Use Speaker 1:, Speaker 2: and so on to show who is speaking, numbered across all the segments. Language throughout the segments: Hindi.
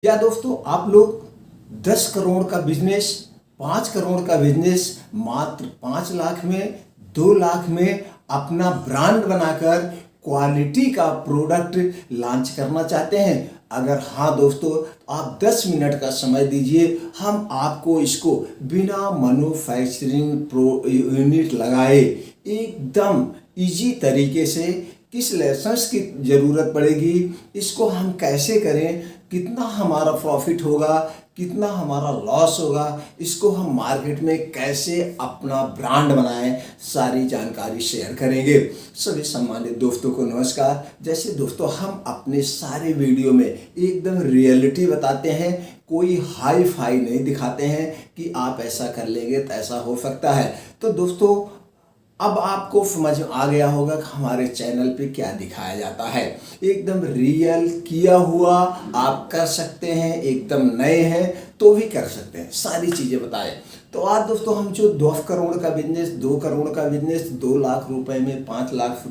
Speaker 1: या दोस्तों आप लोग 10 करोड़ का बिजनेस, 5 करोड़ का बिजनेस मात्र 5 लाख में, 2 लाख में अपना ब्रांड बनाकर क्वालिटी का प्रोडक्ट लॉन्च करना चाहते हैं? अगर हाँ दोस्तों, तो आप 10 मिनट का समय दीजिए। हम आपको इसको बिना मैन्युफैक्चरिंग यूनिट लगाए एकदम इजी तरीके से किस लेसन्स की ज़रूरत पड़ेगी, इसको हम कैसे करें, कितना हमारा प्रॉफिट होगा, कितना हमारा लॉस होगा, इसको हम मार्केट में कैसे अपना ब्रांड बनाएं, सारी जानकारी शेयर करेंगे। सभी सम्मानित दोस्तों को नमस्कार। जैसे दोस्तों हम अपने सारे वीडियो में एकदम रियलिटी बताते हैं, कोई हाई फाई नहीं दिखाते हैं कि आप ऐसा कर लेंगे तो ऐसा हो सकता है। तो दोस्तों अब आपको समझ आ गया होगा कि हमारे चैनल पे क्या दिखाया जाता है। एकदम रियल किया हुआ आप कर सकते हैं, एकदम नए हैं तो भी कर सकते हैं, सारी चीज़ें बताएं। तो आज दोस्तों हम जो 10 करोड़ का बिजनेस, 2 करोड़ का बिजनेस 2 लाख रुपए में, 5 लाख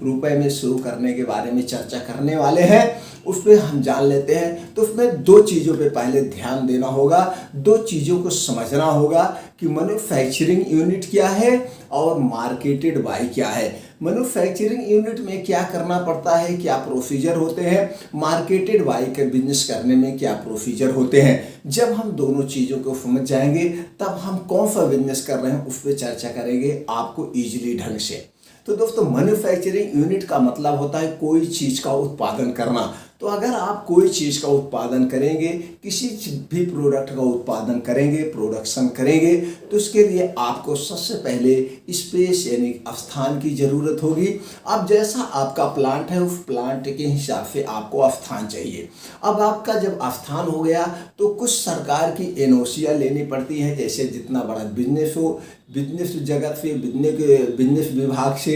Speaker 1: रुपए में शुरू करने के बारे में चर्चा करने वाले हैं, उस पर हम जान लेते हैं। तो उसमें 2 चीज़ों पे पहले ध्यान देना होगा, 2 चीज़ों को समझना होगा कि मैन्युफैक्चरिंग यूनिट क्या है और मार्केटेड बाय क्या है। मैन्युफैक्चरिंग यूनिट में क्या करना पड़ता है, क्या प्रोसीजर होते हैं, मार्केटेड बाय के बिजनेस करने में क्या प्रोसीजर होते हैं। जब हम दोनों चीज़ों को समझ जाएंगे तब हम कौन सा बिजनेस कर रहे हैं उस पर चर्चा करेंगे आपको ईजिली ढंग से। तो दोस्तों मैन्युफैक्चरिंग यूनिट का मतलब होता है कोई चीज़ का उत्पादन करना। तो अगर आप कोई चीज़ का उत्पादन करेंगे, किसी भी प्रोडक्ट का उत्पादन करेंगे, प्रोडक्शन करेंगे, तो उसके लिए आपको सबसे पहले स्पेस यानी स्थान की ज़रूरत होगी। अब जैसा आपका प्लांट है उस प्लांट के हिसाब से आपको स्थान चाहिए। अब आपका जब स्थान हो गया तो कुछ सरकार की एनओसियाँ लेनी पड़ती हैं, जैसे जितना बड़ा बिजनेस हो, बिजनेस जगत से, बिजनेस विभाग से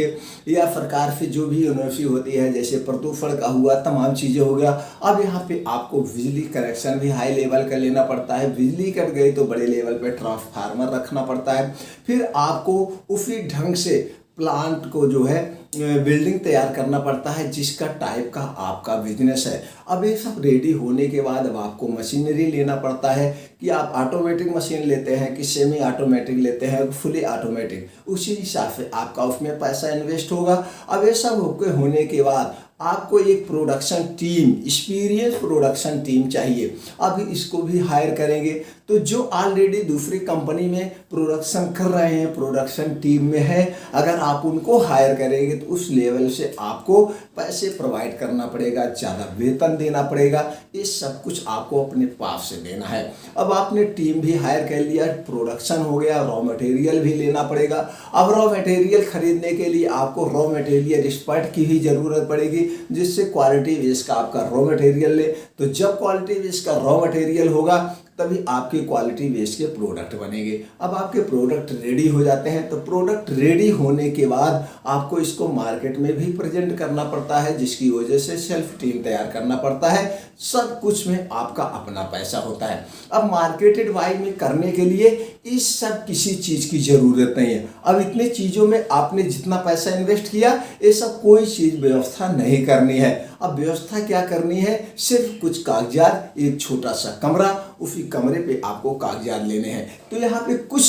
Speaker 1: या सरकार से जो भी एनओसी होती है, जैसे प्रदूषण का हुआ, तमाम चीज़ें हो गया। अब यहाँ पे आपको बिजली कनेक्शन भी हाई लेवल का लेना पड़ता है, बिजली कट गई तो बड़े लेवल पे ट्रांसफार्मर रखना पड़ता है। फिर आपको उसी ढंग से प्लांट को जो है बिल्डिंग तैयार करना पड़ता है जिसका टाइप का आपका बिजनेस है। अब ये सब रेडी होने के बाद अब आपको मशीनरी लेना पड़ता है कि आप ऑटोमेटिक मशीन लेते हैं कि सेमी ऑटोमेटिक लेते हैं, फुली ऑटोमेटिक, उसी हिसाब से आपका उसमें पैसा इन्वेस्ट होगा। अब ये सब होने के बाद आपको एक production team, experience production team चाहिए। अब इसको भी हायर करेंगे। तो जो ऑलरेडी दूसरी कंपनी में प्रोडक्शन कर रहे हैं, प्रोडक्शन टीम में है, अगर आप उनको हायर करेंगे तो उस लेवल से आपको पैसे प्रोवाइड करना पड़ेगा, ज़्यादा वेतन देना पड़ेगा। ये सब कुछ आपको अपने पास से देना है। अब आपने टीम भी हायर कर लिया, प्रोडक्शन हो गया, रॉ मटेरियल भी लेना पड़ेगा। अब रॉ मटेरियल खरीदने के लिए आपको रॉ मटेरियल एक्सपर्ट की भी ज़रूरत पड़ेगी, जिससे क्वालिटी बेस का आपका रॉ मटेरियल ले। तो जब क्वालिटी बेस का रॉ मटेरियल होगा तभी आपके क्वालिटी बेस के प्रोडक्ट बनेंगे। अब आपके प्रोडक्ट रेडी हो जाते हैं, तो प्रोडक्ट रेडी होने के बाद आपको इसको मार्केट में भी प्रेजेंट करना पड़ता है, जिसकी वजह से सेल्फ टीम तैयार करना पड़ता है। सब कुछ में आपका अपना पैसा होता है। अब मार्केटेड बाय में करने के लिए इस सब किसी चीज़ की ज़रूरत नहीं है। अब इतनी चीज़ों में आपने जितना पैसा इन्वेस्ट किया, ये सब कोई चीज़ व्यवस्था नहीं करनी है। अब व्यवस्था क्या करनी है, सिर्फ कुछ कागजात, एक छोटा सा कमरा, उसी कमरे पे आपको कागजात लेने हैं। तो यहाँ पे कुछ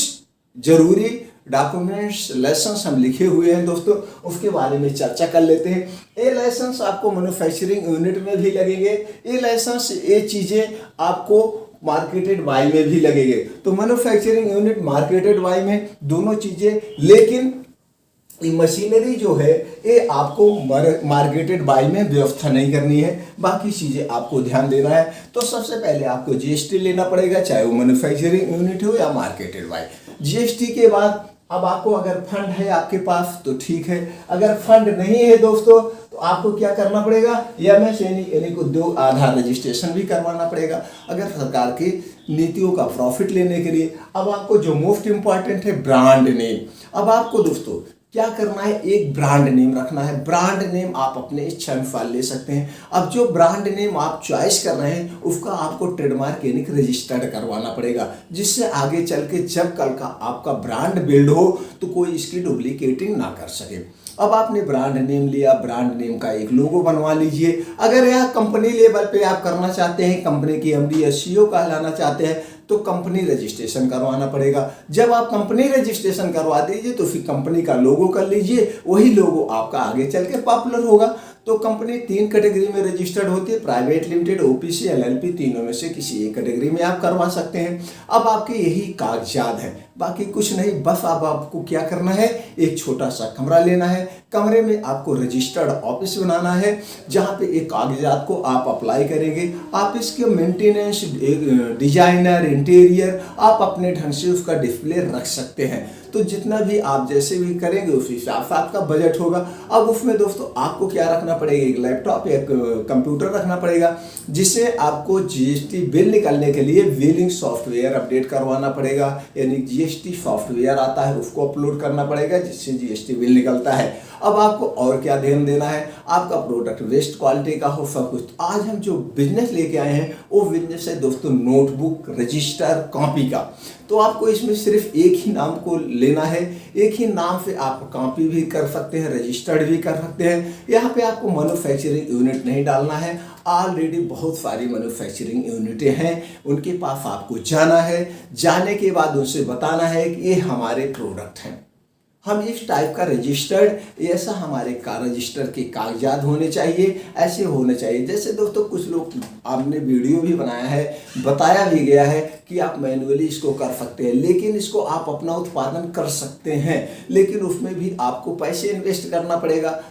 Speaker 1: ज़रूरी डॉक्यूमेंट्स, लाइसेंस हम लिखे हुए हैं दोस्तों, उसके बारे में चर्चा कर लेते हैं। ये लाइसेंस आपको मैन्युफैक्चरिंग यूनिट में भी लगेंगे, ये लाइसेंस, ये चीज़ें आपको मार्केटेड बाय में भी लगेंगे। तो मैन्युफैक्चरिंग यूनिट, मार्केटेड बाय में दोनों चीज़ें, लेकिन मशीनरी जो है ये आपको मार्केटेड बाय में व्यवस्था नहीं करनी है, बाकी चीज़ें आपको ध्यान देना है। तो सबसे पहले आपको जीएसटी लेना पड़ेगा, चाहे वो मैन्युफैक्चरिंग यूनिट हो या मार्केटेड बाय। जीएसटी के बाद अब आपको अगर फंड है आपके पास तो ठीक है, अगर फंड नहीं है दोस्तों तो आपको क्या करना पड़ेगा, एमएस यानी उद्योग आधार रजिस्ट्रेशन भी करवाना पड़ेगा, अगर सरकार की नीतियों का प्रॉफिट लेने के लिए। अब आपको जो मोस्ट इम्पॉर्टेंट है, ब्रांड नेम। अब आपको दोस्तों क्या करना है, एक ब्रांड नेम रखना है। ब्रांड नेम आप अपने इच्छा अनुसार ले सकते हैं। अब जो ब्रांड नेम आप चॉइस कर रहे हैं उसका आपको ट्रेडमार्क यानी रजिस्टर्ड करवाना पड़ेगा, जिससे आगे चल के जब कल का आपका ब्रांड बिल्ड हो तो कोई इसकी डुप्लीकेटिंग ना कर सके। अब आपने ब्रांड नेम लिया, ब्रांड नेम का एक लोगो बनवा लीजिए। अगर यह कंपनी लेवल पे आप करना चाहते हैं, कंपनी की एमडी या सीईओ कहलाना चाहते हैं, तो कंपनी रजिस्ट्रेशन करवाना पड़ेगा। जब आप कंपनी रजिस्ट्रेशन करवा दीजिए तो फिर कंपनी का लोगो कर लीजिए, वही लोगो आपका आगे चल के पॉपुलर होगा। तो कंपनी 3 कैटेगरी में रजिस्टर्ड होती है, प्राइवेट लिमिटेड, ओपीसी, एलएलपी, तीनों में से किसी एक कैटेगरी में आप करवा सकते हैं। अब आपके यही कागजात हैं, बाकी कुछ नहीं। बस अब आपको क्या करना है, एक छोटा सा कमरा लेना है, कमरे में आपको रजिस्टर्ड ऑफिस बनाना है, जहाँ पे एक कागजात को आप अप्लाई करेंगे। आप इसके मेंटेनेंस, डिजाइनर, इंटीरियर आप अपने ढंग से उसका डिस्प्ले रख सकते हैं। तो जितना भी आप जैसे भी करेंगे उस हिसाब से आपका बजट होगा। अब उसमें दोस्तों आपको क्या रखना पड़ेगा, एक लैपटॉप या कंप्यूटर रखना पड़ेगा, जिससे आपको जीएसटी बिल निकालने के लिए बिलिंग सॉफ्टवेयर अपडेट करवाना पड़ेगा। यानी जीएसटी सॉफ्टवेयर आता है उसको अपलोड करना पड़ेगा, जिससे जीएसटी बिल निकलता है। अब आपको और क्या ध्यान देना है, आपका प्रोडक्ट बेस्ट क्वालिटी का हो, सब कुछ। आज हम जो बिजनेस लेके आए हैं वो बिजनेस है दोस्तों नोटबुक, रजिस्टर, कॉपी का। तो आपको इसमें सिर्फ एक ही नाम को लेना है, एक ही नाम से आप कॉपी भी कर सकते हैं, रजिस्टर्ड भी कर सकते हैं। यहाँ पे आपको मैन्युफैक्चरिंग यूनिट नहीं डालना है, ऑलरेडी बहुत सारी मैन्युफैक्चरिंग यूनिटें हैं, उनके पास आपको जाना है। जाने के बाद उनसे बताना है कि ये हमारे प्रोडक्ट हैं, हम इस टाइप का रजिस्टर्ड, ऐसा हमारे का रजिस्टर के कागजात होने चाहिए, ऐसे होने चाहिए। जैसे दोस्तों कुछ लोग, आपने वीडियो भी बनाया है, बताया भी गया है कि आप मैन्युअली इसको कर सकते हैं, लेकिन इसको आप अपना उत्पादन कर सकते हैं, लेकिन उसमें भी आपको पैसे इन्वेस्ट करना पड़ेगा,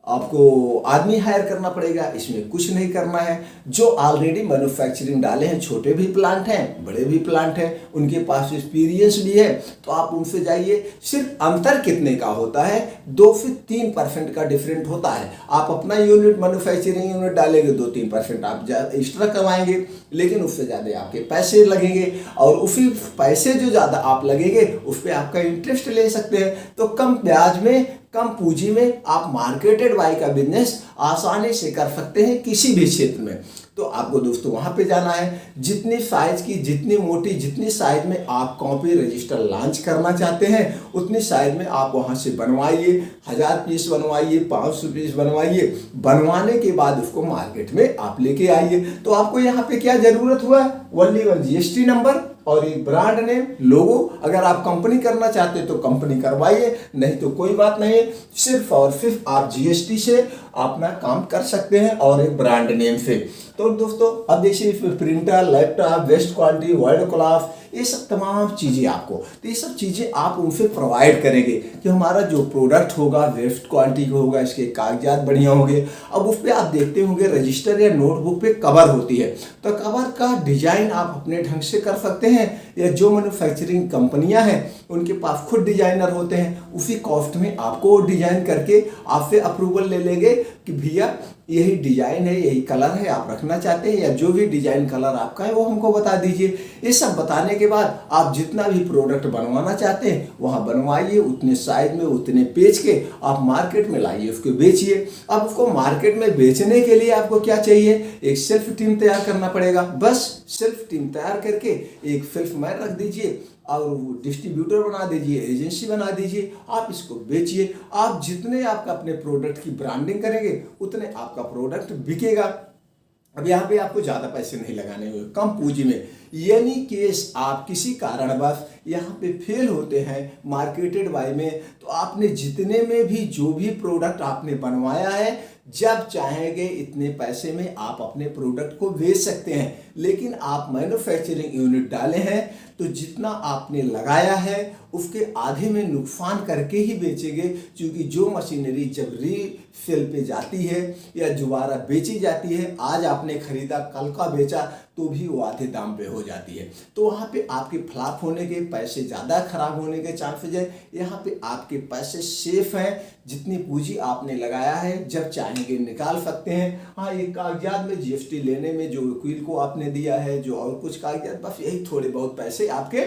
Speaker 1: आपको आदमी हायर करना पड़ेगा। इसमें कुछ नहीं करना है। जो ऑलरेडी मैन्युफैक्चरिंग डाले हैं, छोटे भी प्लांट हैं, बड़े भी प्लांट हैं, उनके पास एक्सपीरियंस भी है, तो आप उनसे जाइए। सिर्फ अंतर कितने का होता है, 2 से 3% का डिफरेंट होता है। आप अपना यूनिट, मैन्युफैक्चरिंग यूनिट डालेंगे, 2-3% आप एक्स्ट्रा कमाएंगे, लेकिन उससे ज़्यादा आपके पैसे लगेंगे, और उसी पैसे जो ज़्यादा आप लगेंगे उस पर आपका इंटरेस्ट ले सकते हैं। तो कम ब्याज में, कम पूंजी में आप मार्केटेड बाय का बिजनेस आसानी से कर सकते हैं किसी भी क्षेत्र में। तो आपको दोस्तों वहां पे जाना है। जितनी साइज की, जितनी मोटी, जितनी साइज में आप कॉपी रजिस्टर लॉन्च करना चाहते हैं, उतनी साइज में आप वहां से बनवाइए। 1000 पीस बनवाइए, 500 पीस बनवाइए। बनवाने के बाद उसको मार्केट में आप लेके आइए। तो आपको यहाँ पे क्या जरूरत हुआ, ओनली वन जीएसटी नंबर और एक ब्रांड नेम, लोगो। अगर आप कंपनी करना चाहते हैं तो कंपनी करवाइए, नहीं तो कोई बात नहीं। सिर्फ और सिर्फ आप जीएसटी से अपना काम कर सकते हैं और एक ब्रांड नेम से। तो दोस्तों अब देखिए, इसमें printer, laptop, best quality, world class, ये सब तमाम चीज़ें आपको, तो ये सब चीज़ें आप उनसे प्रोवाइड करेंगे कि हमारा जो प्रोडक्ट होगा बेस्ट क्वालिटी का होगा, इसके कागजात बढ़िया होंगे। अब उस पर आप देखते होंगे रजिस्टर या नोटबुक पे कवर होती है, तो कवर का डिजाइन आप अपने ढंग से कर सकते हैं, या जो मैन्युफैक्चरिंग कंपनियां हैं उनके पास खुद डिजाइनर होते हैं, उसी कॉस्ट में आपको डिजाइन करके आपसे अप्रूवल ले लेंगे कि भैया यही डिजाइन है, यही कलर है, आप रखना चाहते हैं, या जो भी डिजाइन कलर आपका है वो हमको बता दीजिए। ये सब बताने के बाद आप जितना भी प्रोडक्ट बनवाना चाहते हैं वहाँ बनवाइए, उतने साइज में, उतने पेज के आप मार्केट में लाइए, उसको बेचिए। अब उसको मार्केट में बेचने के लिए आपको क्या चाहिए, एक सेल्फ टीम तैयार करना पड़ेगा। बस सेल्फ टीम तैयार करके एक सेल्फ मैन रख दीजिए और डिस्ट्रीब्यूटर बना दीजिए, एजेंसी बना दीजिए, आप इसको बेचिए। आप जितने आपका अपने प्रोडक्ट की ब्रांडिंग करेंगे उतने आपका प्रोडक्ट बिकेगा। अब यहाँ पे आपको ज़्यादा पैसे नहीं लगाने हुए, कम पूंजी में। यानी केस आप किसी कारणवश यहाँ पे फेल होते हैं मार्केटेड बाय में, तो आपने जितने में भी जो भी प्रोडक्ट आपने बनवाया है, जब चाहेंगे इतने पैसे में आप अपने प्रोडक्ट को बेच सकते हैं। लेकिन आप मैन्युफैक्चरिंग यूनिट डाले हैं तो जितना आपने लगाया है उसके आधे में नुकसान करके ही बेचेंगे, क्योंकि जो मशीनरी जब रीसेल पे जाती है या दोबारा बेची जाती है, आज आपने खरीदा कल का बेचा तो भी वो आधे दाम पे हो जाती है। तो वहाँ पे आपके फ्लॉप होने के, पैसे ज़्यादा खराब होने के चांसेस है। यहाँ पे आपके पैसे सेफ हैं, जितनी पूंजी आपने लगाया है जब चाहेंगे निकाल सकते हैं। हाँ, ये कागजात में जीएसटी लेने में जो वकील को आपने दिया है, जो और कुछ कागजात, बस यही थोड़े बहुत पैसे आपके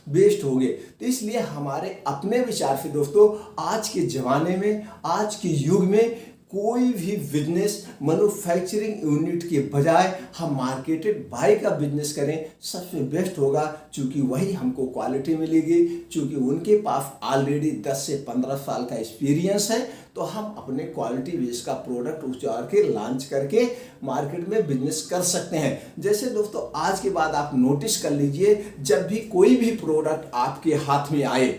Speaker 1: वेस्ट हो गए। तो इसलिए हमारे अपने विचार से दोस्तों, आज के ज़माने में, आज के युग में कोई भी बिजनेस मैन्युफैक्चरिंग यूनिट के बजाय हम मार्केटेड बाय का बिजनेस करें, सबसे बेस्ट होगा। क्योंकि वही हमको क्वालिटी मिलेगी, क्योंकि उनके पास ऑलरेडी 10 से 15 साल का एक्सपीरियंस है। तो हम अपने क्वालिटी बेस का प्रोडक्ट उतार के लॉन्च करके मार्केट में बिजनेस कर सकते हैं। जैसे दोस्तों आज के बाद आप नोटिस कर लीजिए, जब भी कोई भी प्रोडक्ट आपके हाथ में आए,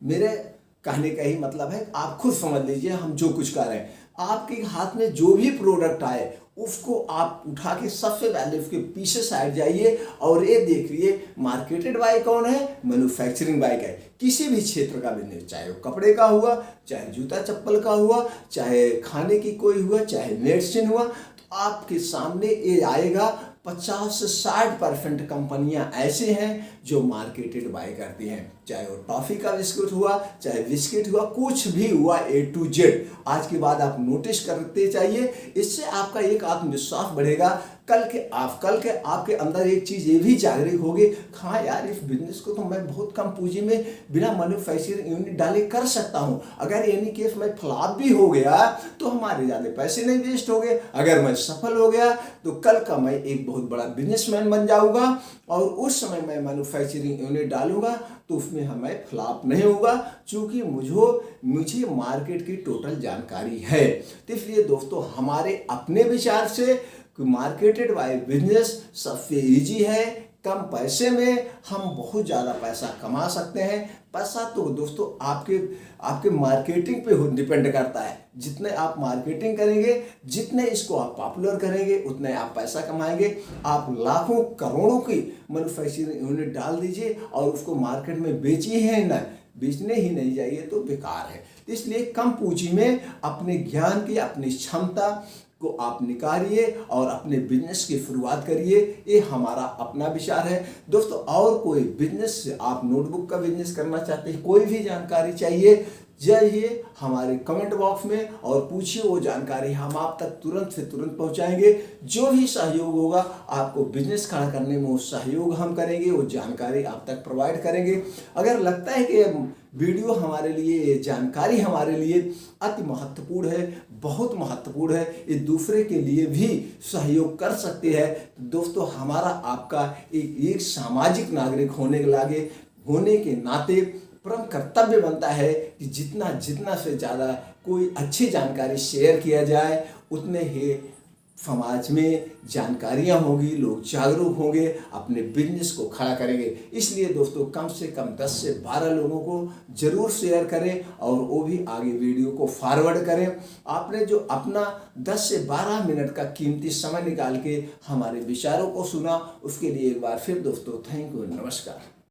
Speaker 1: मेरे कहने का ही मतलब है आप खुद समझ लीजिए हम जो कुछ कर रहे हैं, आपके हाथ में जो भी प्रोडक्ट आए उसको आप उठा के सबसे पहले उसके पीछे साइड जाइए और ये देखिए मार्केटेड बाय कौन है, मैन्युफैक्चरिंग बाय का है। किसी भी क्षेत्र का बिजनेस, चाहे वो कपड़े का हुआ, चाहे जूता चप्पल का हुआ, चाहे खाने की कोई हुआ, चाहे मेडिसिन हुआ, तो आपके सामने ये आएगा 50 से 60% कंपनियां ऐसे हैं जो मार्केटेड बाय करती हैं। चाहे वो टॉफ़ी का बिस्कुट हुआ, चाहे बिस्किट हुआ, कुछ भी हुआ A to Z। आज के बाद आप नोटिस करते चाहिए, इससे आपका एक आत्मविश्वास बढ़ेगा। कल के आपके अंदर एक चीज़ ये भी जागृत होगी, हाँ यार इस बिजनेस को तो मैं बहुत कम पूंजी में बिना मैन्युफैक्चरिंग यूनिट डाले कर सकता हूँ। अगर एनी केस मैं फ्लॉप भी हो गया तो हमारे ज़्यादा पैसे नहीं वेस्ट हो गए। अगर मैं सफल हो गया तो कल का मैं एक बहुत बड़ा बिजनेसमैन बन जाऊँगा और उस समय मैं मैन्युफैक्चरिंग यूनिट डालूंगा तो उसमें हमें फ्लॉप नहीं होगा, क्योंकि मुझे मार्केट की टोटल जानकारी है। तो इसलिए दोस्तों हमारे अपने विचार से मार्केटेड बाय बिजनेस सबसे इजी है, कम पैसे में हम बहुत ज़्यादा पैसा कमा सकते हैं। पैसा तो दोस्तों आपके मार्केटिंग पे डिपेंड करता है। जितने आप मार्केटिंग करेंगे, जितने इसको आप पॉपुलर करेंगे, उतने आप पैसा कमाएंगे। आप लाखों करोड़ों की मैन्युफैक्चरिंग यूनिट डाल दीजिए और उसको मार्केट में बेचिए है ना, बेचने ही नहीं जाइए तो बेकार है। इसलिए कम पूंजी में अपने ज्ञान की, अपनी क्षमता को आप निकालिए और अपने बिजनेस की शुरुआत करिए। ये हमारा अपना विचार है दोस्तों। और कोई बिजनेस, आप नोटबुक का बिजनेस करना चाहते हैं, कोई भी जानकारी चाहिए, जाइए हमारे कमेंट बॉक्स में और पूछिए, वो जानकारी हम आप तक तुरंत से तुरंत पहुंचाएंगे। जो भी सहयोग होगा आपको बिजनेस खड़ा करने में, वो सहयोग हम करेंगे, वो जानकारी आप तक प्रोवाइड करेंगे। अगर लगता है कि वीडियो हमारे लिए, ये जानकारी हमारे लिए अति महत्वपूर्ण है, बहुत महत्वपूर्ण है, ये दूसरे के लिए भी सहयोग कर सकते हैं, तो दोस्तों हमारा आपका एक सामाजिक नागरिक होने के नाते परम कर्तव्य बनता है कि जितना से ज़्यादा कोई अच्छी जानकारी शेयर किया जाए, उतने ही समाज में जानकारियाँ होगी, लोग जागरूक होंगे, अपने बिजनेस को खड़ा करेंगे। इसलिए दोस्तों कम से कम 10 से 12 लोगों को ज़रूर शेयर करें और वो भी आगे वीडियो को फॉरवर्ड करें। आपने जो अपना 10 से 12 मिनट का कीमती समय निकाल के हमारे विचारों को सुना, उसके लिए एक बार फिर दोस्तों थैंक यू, नमस्कार।